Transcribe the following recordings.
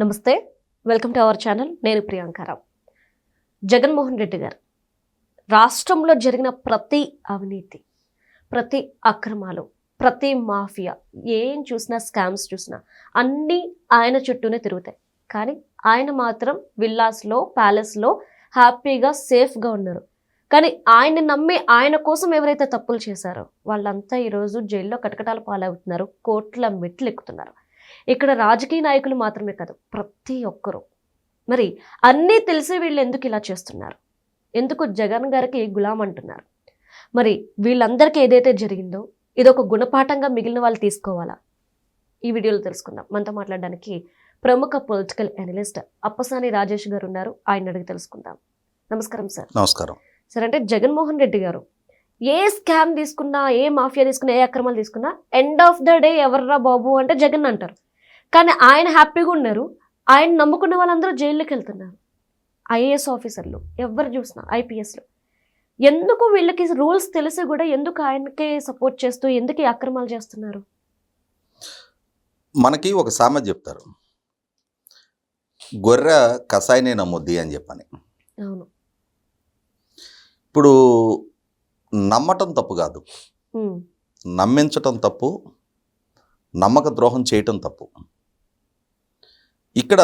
నమస్తే, welcome to our channel. నేను ప్రియాంకారావు. జగన్మోహన్ రెడ్డి గారు రాష్ట్రంలో జరిగిన ప్రతి అవినీతి, ప్రతి అక్రమాలు, ప్రతి మాఫియా, ఏం చూసినా స్కామ్స్ చూసినా అన్నీ ఆయన చుట్టూనే తిరుగుతాయి. కానీ ఆయన మాత్రం విల్లాస్లో, ప్యాలెస్లో హ్యాపీగా సేఫ్గా ఉన్నారు. కానీ ఆయన్ని నమ్మి ఆయన కోసం ఎవరైతే తప్పులు చేశారో వాళ్ళంతా ఈరోజు జైల్లో కటకటాల పాలవుతున్నారు, కోట్ల మెట్లు ఎక్కుతున్నారు. ఇక్కడ రాజకీయ నాయకులు మాత్రమే కాదు, ప్రతి ఒక్కరూ. మరి అన్నీ తెలిసి వీళ్ళు ఎందుకు ఇలా చేస్తున్నారు? ఎందుకు జగన్ గారికి గులాం అంటున్నారు? మరి వీళ్ళందరికీ ఏదైతే జరిగిందో ఇదొక గుణపాఠంగా మిగిలిన వాళ్ళు తీసుకోవాలా? ఈ వీడియోలో తెలుసుకుందాం. మనతో మాట్లాడడానికి ప్రముఖ పొలిటికల్ అనలిస్ట్ అప్పసాని రాజేష్ గారు ఉన్నారు. ఆయన అడిగి తెలుసుకుందాం. నమస్కారం సార్. నమస్కారం సార్. అంటే జగన్మోహన్ రెడ్డి గారు ఏ స్కామ్ తీసుకున్నా, ఏ మాఫియా తీసుకున్నా, ఏ అక్రమాలు తీసుకున్నా ఎండ్ ఆఫ్ ద డే ఎవర్రా బాబు అంటే జగన్ అంటారు. కానీ ఆయన హ్యాపీగా ఉన్నారు. ఆయన నమ్ముకున్న వాళ్ళందరూ జైల్లోకి వెళ్తున్నారు. ఐఏఎస్ ఆఫీసర్లు ఎవరు చూసినా, ఐపీఎస్లు. ఎందుకు వీళ్ళకి రూల్స్ తెలిసి కూడా ఎందుకు ఆయనకే సపోర్ట్ చేస్తూ ఎందుకు ఈ అక్రమాలు చేస్తున్నారు? మనకి ఒక సామెత చెప్తారు, గొర్రె కసాయినే నమ్మొద్ది అని చెప్పని. అవును. ఇప్పుడు నమ్మటం తప్పు కాదు, నమ్మించటం తప్పు, నమ్మక ద్రోహం చేయటం తప్పు. ఇక్కడ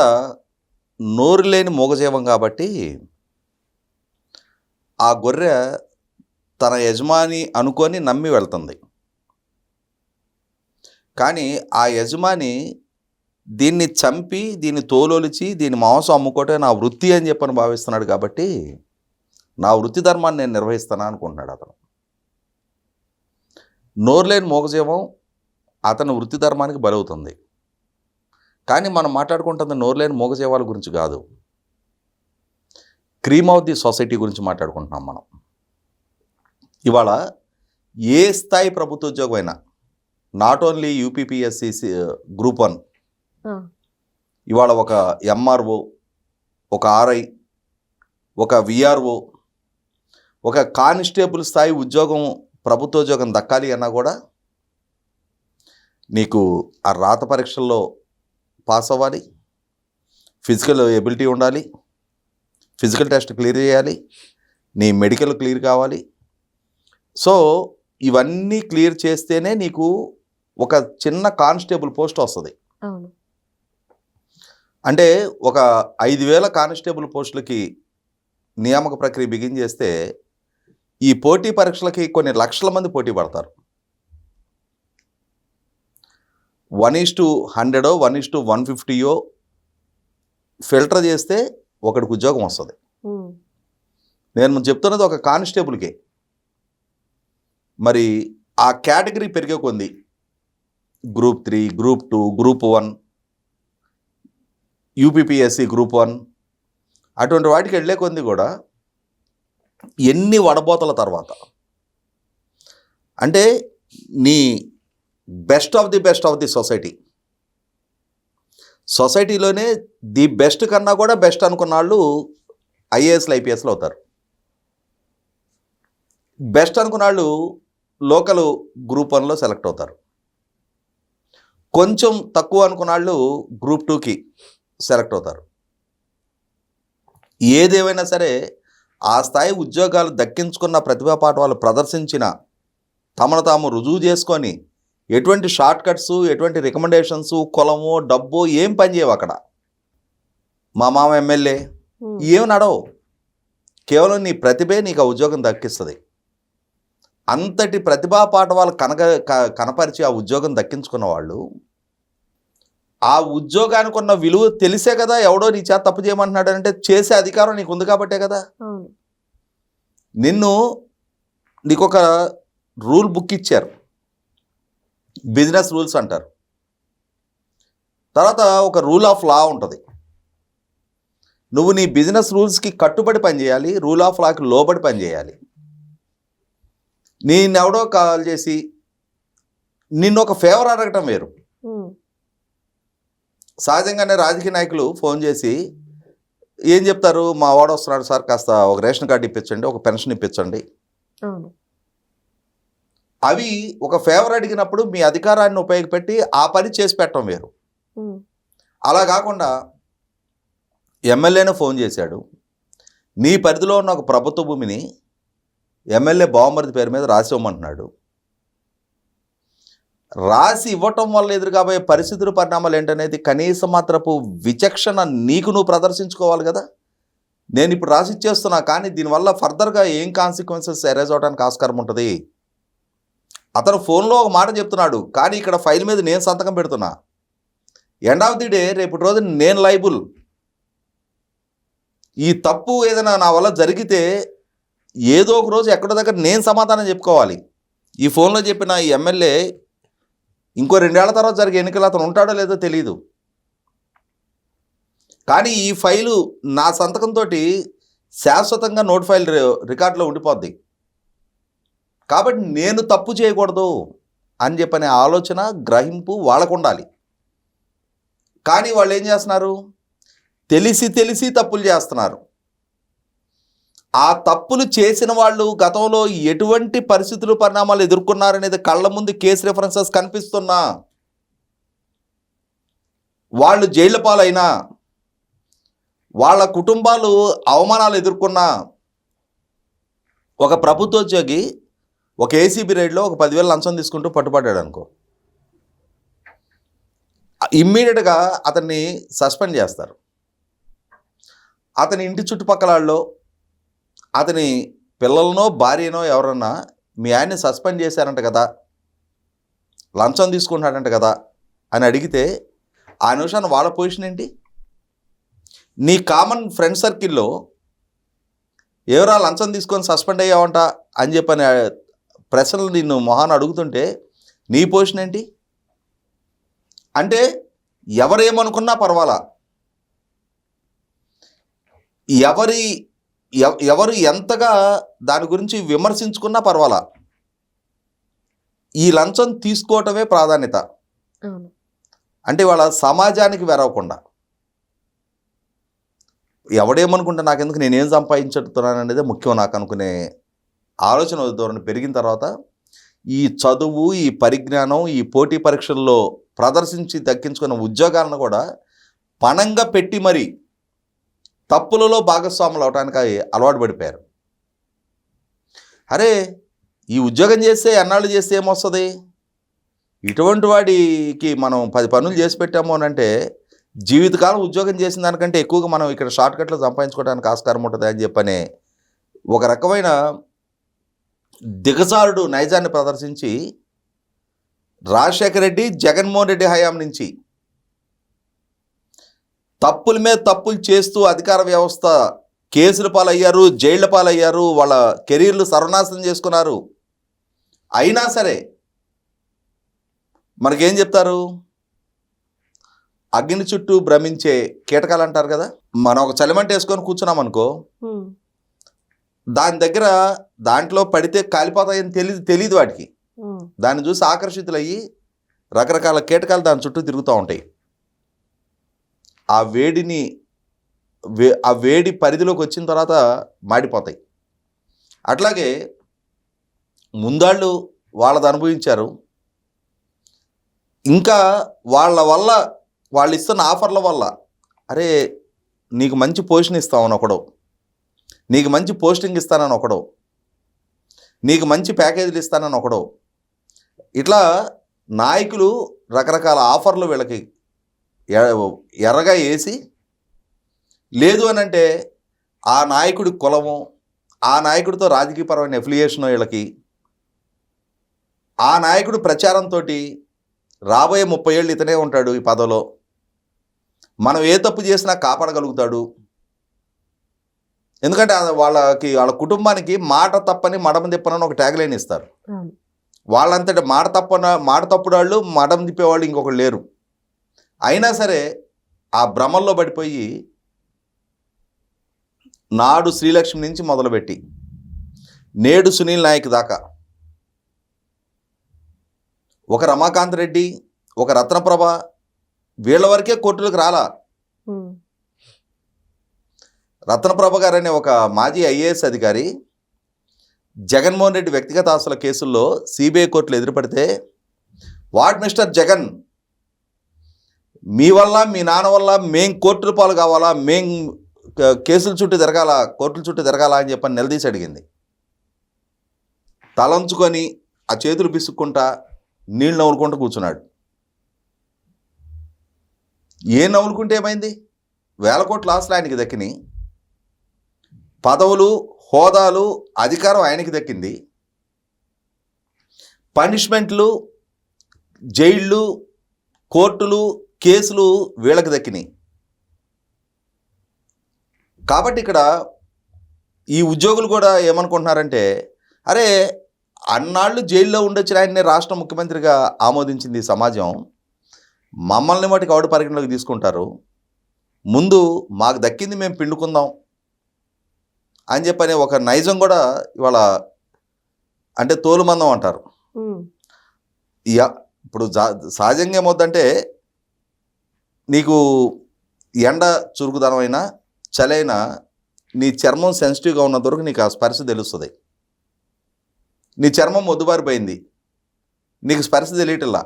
నోరు లేని మూగజీవం కాబట్టి ఆ గొర్రె తన యజమాని అనుకొని నమ్మి వెళ్తుంది. కానీ ఆ యజమాని దీన్ని చంపి, దీన్ని తోలొలిచి, దీని మాంసం అమ్ముకోవటం నా వృత్తి అని చెప్పని భావిస్తున్నాడు. కాబట్టి నా వృత్తి ధర్మాన్ని నేను నిర్వహిస్తాను అనుకుంటున్నాడు అతను. నోరు లేని మూగజీవం అతని వృత్తి ధర్మానికి బలవుతుంది. కానీ మనం మాట్లాడుకుంటుంది నోరు లేని మూగజీవాల గురించి కాదు, క్రీమ్ ఆఫ్ ది సొసైటీ గురించి మాట్లాడుకుంటున్నాం మనం. ఇవాళ ఏ స్థాయి ప్రభుత్వ ఉద్యోగం అయినా, నాట్ ఓన్లీ యూపీపీఎస్సీ గ్రూప్ 1, ఇవాళ ఒక ఎంఆర్ఓ, ఒక ఆర్ఐ, ఒక విఆర్ఓ, ఒక కానిస్టేబుల్ స్థాయి ఉద్యోగం, ప్రభుత్వ ఉద్యోగం దక్కాలి అన్నా కూడా నీకు ఆ రాత పరీక్షల్లో పాస్ అవ్వాలి, ఫిజికల్ ఎబిలిటీ ఉండాలి, ఫిజికల్ టెస్ట్ క్లియర్ చేయాలి, నీ మెడికల్ క్లియర్ కావాలి. సో ఇవన్నీ క్లియర్ చేస్తేనే నీకు ఒక చిన్న కానిస్టేబుల్ పోస్ట్ వస్తుంది. అంటే ఒక 5,000 కానిస్టేబుల్ పోస్టులకి నియామక ప్రక్రియ బిగిన్ చేస్తే ఈ పోటీ పరీక్షలకి కొన్ని లక్షల మంది పోటీ పడతారు. 1:100 1:150 ఫిల్టర్ చేస్తే ఒకడికి ఉద్యోగం వస్తుంది. నేను చెప్తున్నది ఒక కానిస్టేబుల్కే. మరి ఆ కేటగిరీ పెరిగే కొంది, group 3, group 2, group 1, UPPSC group 1, అటువంటి వాటికి వెళ్ళే కొంది కూడా ఎన్ని వడబోతల తర్వాత, అంటే నీ బెస్ట్ ఆఫ్ ది సొసైటీలోనే ది బెస్ట్ కన్నా కూడా బెస్ట్ అనుకున్న వాళ్ళు ఐఏఎస్లు, ఐపీఎస్లు అవుతారు. బెస్ట్ అనుకున్న వాళ్ళు లోకల్ గ్రూప్ 1లో సెలెక్ట్ అవుతారు. కొంచెం తక్కువ అనుకున్న వాళ్ళు గ్రూప్ 2కి సెలెక్ట్ అవుతారు. ఏదేమైనా సరే ఆ స్థాయి ఉద్యోగాలు దక్కించుకున్న ప్రతిభా పాఠవాలు ప్రదర్శించిన, తమను తాము రుజువు చేసుకొని, ఎటువంటి షార్ట్ కట్స్, ఎటువంటి రికమెండేషన్స్, కులము, డబ్బు ఏం పనిచేయవు అక్కడ. మా మామ ఎమ్మెల్యే ఏం నడవు, కేవలం నీ ప్రతిభే నీకు ఆ ఉద్యోగం దక్కిస్తుంది. అంతటి ప్రతిభా పాఠవాలు కనపరిచి ఆ ఉద్యోగం దక్కించుకున్న వాళ్ళు, ఆ ఉద్యోగానికి ఉన్న విలువ తెలిసే కదా ఎవడో నీ చేత తప్పు చేయమంటున్నాడు అంటే చేసే అధికారం నీకు ఉంది కాబట్టే కదా. నీకు ఒక రూల్ బుక్ ఇచ్చారు, బిజినెస్ రూల్స్ అంటారు. తర్వాత ఒక రూల్ ఆఫ్ లా ఉంటుంది. నువ్వు నీ బిజినెస్ రూల్స్కి కట్టుబడి పనిచేయాలి, రూల్ ఆఫ్ లాకి లోబడి పనిచేయాలి. నేనెవడో కాల్ చేసి నిన్ను ఒక ఫేవర్ అడగటం వేరు. సహజంగానే రాజకీయ నాయకులు ఫోన్ చేసి ఏం చెప్తారు, మా వాడు వస్తున్నాడు సార్, కాస్త ఒక రేషన్ కార్డు ఇప్పించండి, ఒక పెన్షన్ ఇప్పించండి. అవి ఒక ఫేవర్ అడిగినప్పుడు మీ అధికారాన్ని ఉపయోగపెట్టి ఆ పని చేసి పెట్టడం వేరు. అలా కాకుండా ఎమ్మెల్యేనే ఫోన్ చేశాడు, నీ పరిధిలో ఉన్న ఒక ప్రభుత్వ భూమిని ఎమ్మెల్యే బావమరిది పేరు మీద రాసి ఇవ్వమంటున్నాడు. రాసి ఇవ్వటం వల్ల ఎదురు కాబోయే పరిస్థితులు పరిణామాలు ఏంటనేది కనీస మాత్రపు విచక్షణ నీకు నువ్వు ప్రదర్శించుకోవాలి కదా. నేను ఇప్పుడు రాసి ఇచ్చేస్తున్నా, కానీ దీనివల్ల ఫర్దర్గా ఏం కాన్సిక్వెన్సెస్ ఎరేజ్ అవడానికి ఆస్కారం ఉంటుంది. అతను ఫోన్లో ఒక మాట చెప్తున్నాడు, కానీ ఇక్కడ ఫైల్ మీద నేను సంతకం పెడుతున్నా. ఎండ్ ఆఫ్ ది డే రేపటి రోజు నేను లైబుల్. ఈ తప్పు ఏదైనా నా వల్ల జరిగితే ఏదో ఒక రోజు ఎక్కడో దగ్గర నేను సమాధానం చెప్పుకోవాలి. ఈ ఫోన్లో చెప్పిన ఈ ఎమ్మెల్యే ఇంకో 2 ఏళ్ల తర్వాత జరిగే ఎన్నికలు అతను ఉంటాడో లేదో తెలియదు, కానీ ఈ ఫైలు నా సంతకంతో శాశ్వతంగా నోట్ ఫైల్ రికార్డులో ఉండిపోద్ది. కాబట్టి నేను తప్పు చేయకూడదు అని చెప్పనే ఆలోచన గ్రహింపు వాళ్ళకు ఉండాలి. కానీ వాళ్ళు ఏం చేస్తున్నారు, తెలిసి తెలిసి తప్పులు చేస్తున్నారు. ఆ తప్పులు చేసిన వాళ్ళు గతంలో ఎటువంటి పరిస్థితులు పరిణామాలు ఎదుర్కొన్నారనేది కళ్ళ ముందు కేసు రెఫరెన్సెస్ కనిపిస్తున్నా, వాళ్ళు జైళ్ళ పాలైనా, వాళ్ళ కుటుంబాలు అవమానాలు ఎదుర్కొన్నా, ఒక ప్రభుత్వోద్యోగి ఒక ఏసీబీ రైడ్లో ఒక 10,000 లంచం తీసుకుంటూ పట్టుబడ్డాడు అనుకో, ఇమ్మీడియట్గా అతన్ని సస్పెండ్ చేస్తారు. అతని ఇంటి చుట్టుపక్కల వాళ్ళు, అతని పిల్లలనో భార్యనో ఎవరన్నా మీ ఆయన్ని సస్పెండ్ చేశారంట కదా, లంచం తీసుకుంటాడంట కదా అని అడిగితే ఆ నిమిషాన్ని వాళ్ళ పొజిషన్ ఏంటి? నీ కామన్ ఫ్రెండ్ సర్కిల్లో ఎవరా లంచం తీసుకొని సస్పెండ్ అయ్యావంట అని చెప్పని ప్రశ్నలు నిన్ను మొహాన్ని అడుగుతుంటే నీ పొజిషన్ ఏంటి? అంటే ఎవరేమనుకున్నా పర్వాలా, ఎవరు ఎంతగా దాని గురించి విమర్శించుకున్నా పర్వాలా, ఈ లంచం తీసుకోవటమే ప్రాధాన్యత. అంటే వాళ్ళ సమాజానికి వెరవకుండా, ఎవడేమనుకుంటే నాకెందుకు, నేనేం సంపాదించుతున్నాను అనేది ముఖ్యం నాకు అనుకునే ఆలోచన ధోరణి పెరిగిన తర్వాత ఈ చదువు, ఈ పరిజ్ఞానం, ఈ పోటీ పరీక్షల్లో ప్రదర్శించి దక్కించుకున్న ఉద్యోగాలను కూడా పణంగా పెట్టి మరి తప్పులలో భాగస్వాములు అవడానికి అలవాటు పడిపోయారు. అరే ఈ ఉద్యోగం చేస్తే ఎన్నాళ్ళు చేస్తే ఏమొస్తుంది, ఇటువంటి వాడికి మనం 10 పనులు చేసి పెట్టాము అని అంటే జీవితకాలం ఉద్యోగం చేసిన దానికంటే ఎక్కువగా మనం ఇక్కడ షార్ట్కట్లో సంపాదించుకోవడానికి ఆస్కారం ఉంటుంది అని చెప్పనే ఒక రకమైన దిగజారుడు నైజాన్ని ప్రదర్శించి రాజశేఖర రెడ్డి, జగన్మోహన్ రెడ్డి హయాం నుంచి తప్పుల మీద తప్పులు చేస్తూ అధికార వ్యవస్థ కేసుల పాలయ్యారు, జైళ్ల పాలయ్యారు, వాళ్ళ కెరీర్లు సర్వనాశనం చేసుకున్నారు. అయినా సరే మనకేం చెప్తారు, అగ్ని చుట్టూ భ్రమించే కీటకాలు అంటారు కదా. మనం ఒక చలిమంట వేసుకొని కూర్చున్నాం అనుకో, దాని దగ్గర దాంట్లో పడితే కాలిపోతాయని తెలియదు వాటికి. దాన్ని చూసి ఆకర్షితులయ్యి రకరకాల కీటకాలు దాని చుట్టూ తిరుగుతూ ఉంటాయి. ఆ వేడి పరిధిలోకి వచ్చిన తర్వాత మాడిపోతాయి. అట్లాగే ముందాళ్ళు వాళ్ళది అనుభవించారు, ఇంకా వాళ్ళ వల్ల వాళ్ళు ఇస్తున్న ఆఫర్ల వల్ల అరే నీకు మంచి పొజిషన్ ఇస్తామని ఒకడో, నీకు మంచి పోస్టింగ్ ఇస్తానని ఒకడో, నీకు మంచి ప్యాకేజీలు ఇస్తానని ఒకడో, ఇట్లా నాయకులు రకరకాల ఆఫర్లు వీళ్ళకి ఎర్రగా వేసి, లేదు అని అంటే ఆ నాయకుడి కులము, ఆ నాయకుడితో రాజకీయపరమైన ఎఫిలియేషను వీళ్ళకి, ఆ నాయకుడు ప్రచారంతో రాబోయే 30 ఏళ్ళు ఇతనే ఉంటాడు ఈ పదవిలో, మనం ఏ తప్పు చేసినా కాపాడగలుగుతాడు. ఎందుకంటే వాళ్ళ కుటుంబానికి మాట తప్పని మడమ తిప్పనని ఒక ట్యాగ్లైన్ ఇస్తారు. వాళ్ళంతటి మాట తప్పుడు వాళ్ళు, మడమ తిప్పేవాళ్ళు ఇంకొకరు లేరు. అయినా సరే ఆ భ్రమల్లో పడిపోయి నాడు శ్రీలక్ష్మి నుంచి మొదలుపెట్టి నేడు సునీల్ నాయక్ దాకా, ఒక రమాకాంత్ రెడ్డి, ఒక రత్నప్రభ, వీళ్ళ వరకే కోర్టులకు రాలా. రత్నప్రభ గారు అనే ఒక మాజీ ఐఏఎస్ అధికారి జగన్మోహన్ రెడ్డి వ్యక్తిగత ఆస్తుల కేసుల్లో సిబిఐ కోర్టులు ఎదురుపడితే, వాట్ మిస్టర్ జగన్, మీ వల్ల మీ నాన్న వల్ల మేం కోర్టుల పాలు కావాలా, మేం కేసుల చుట్టూ తిరగాల, కోర్టుల చుట్టూ తిరగాల అని చెప్పని నిలదీసి అడిగింది. తలంచుకొని ఆ చేతులు పిసుక్కుంటా నీళ్ళు నవ్వులుకుంటూ కూర్చున్నాడు. ఏ నవ్వులుకుంటే ఏమైంది? 1,000 కోట్ల ఆస్తులు ఆయనకి దక్కినాయి, పదవులు, హోదాలు, అధికారం ఆయనకి దక్కింది, పనిష్మెంట్లు, జైళ్ళు, కోర్టులు, కేసులు వీళ్ళకి దక్కినాయి. కాబట్టి ఇక్కడ ఈ ఉద్యోగులు కూడా ఏమనుకుంటున్నారంటే, అరే అన్నాళ్ళు జైల్లో ఉండొచ్చిన ఆయన్ని రాష్ట్ర ముఖ్యమంత్రిగా ఆమోదించింది సమాజం, మమ్మల్ని మటుకు ఆవిడ పరిగణలోకి తీసుకుంటారు, ముందు మాకు దక్కింది మేము పిండుకుందాం అని చెప్పని ఒక నైజం కూడా ఇవాళ, అంటే తోలుమందం అంటారు. ఇప్పుడు సహజంగా ఏమవుద్దంటే, నీకు ఎండ చురుకుదనమైనా చలైనా నీ చర్మం సెన్సిటివ్గా ఉన్నంత వరకు నీకు ఆ స్పర్శ తెలుస్తుంది. నీ చర్మం మొద్దుబారిపోయింది, నీకు స్పర్శ తెలియటల్లా,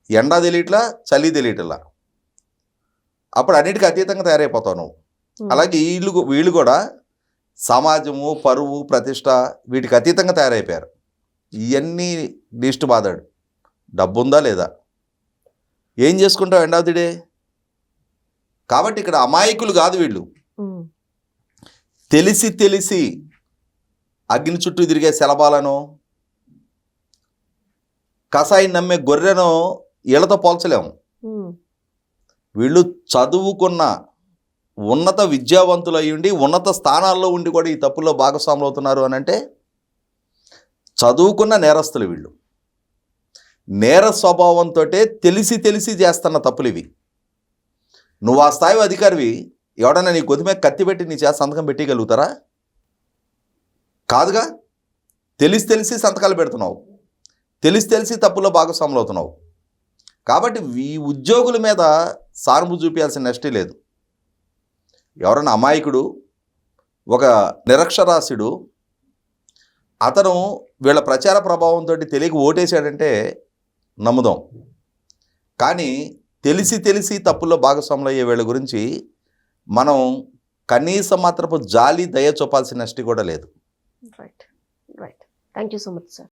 ఎండ తెలియట్లా, చలి తెలియటల్లా, అప్పుడు అన్నిటికీ అతీతంగా తయారైపోతావు నువ్వు. అలాగే వీళ్ళు కూడా సమాజము, పరువు, ప్రతిష్ట వీటికి అతీతంగా తయారైపోయారు. ఇవన్నీ దిష్టి బాధాడు. డబ్బు ఉందా లేదా, ఏం చేసుకుంటావు ఎండ్ ఆఫ్ ది డే. కాబట్టి ఇక్కడ అమాయకులు కాదు వీళ్ళు, తెలిసి తెలిసి అగ్ని చుట్టూ తిరిగే శలభాలను, కసాయి నమ్మే గొర్రెను వీళ్ళతో పోల్చలేము. వీళ్ళు చదువుకున్న ఉన్నత విద్యావంతులు అయి ఉండి ఉన్నత స్థానాల్లో ఉండి కూడా ఈ తప్పుల్లో భాగస్వాములు అవుతున్నారు అని అంటే చదువుకున్న నేరస్తులు వీళ్ళు. నేర స్వభావంతో తెలిసి తెలిసి చేస్తున్న తప్పులు ఇవి. నువ్వు ఆ స్థాయి అధికారివి, ఎవడన్నా నీ కొద్దిమే కత్తి పెట్టి నీ చేత సంతకం పెట్టగలుగుతారా? కాదుగా. తెలిసి తెలిసి సంతకాలు పెడుతున్నావు, తెలిసి తెలిసి తప్పుల్లో భాగస్వాములు అవుతున్నావు. కాబట్టి ఈ ఉద్యోగుల మీద సానుభూతి చూపించాల్సిన నష్టే లేదు. ఎవరన్నా అమాయకుడు, ఒక నిరక్షరాస్యుడు, అతను వీళ్ళ ప్రచార ప్రభావంతో తెలియక ఓటేశాడంటే నమ్ముదాం. కానీ తెలిసి తెలిసి తప్పుల్లో భాగస్వాములు అయ్యే వీళ్ళ గురించి మనం కనీసం మాత్రపు జాలి, దయ చూపాల్సిన నష్టి కూడా లేదు. Right. Thank you so much sir.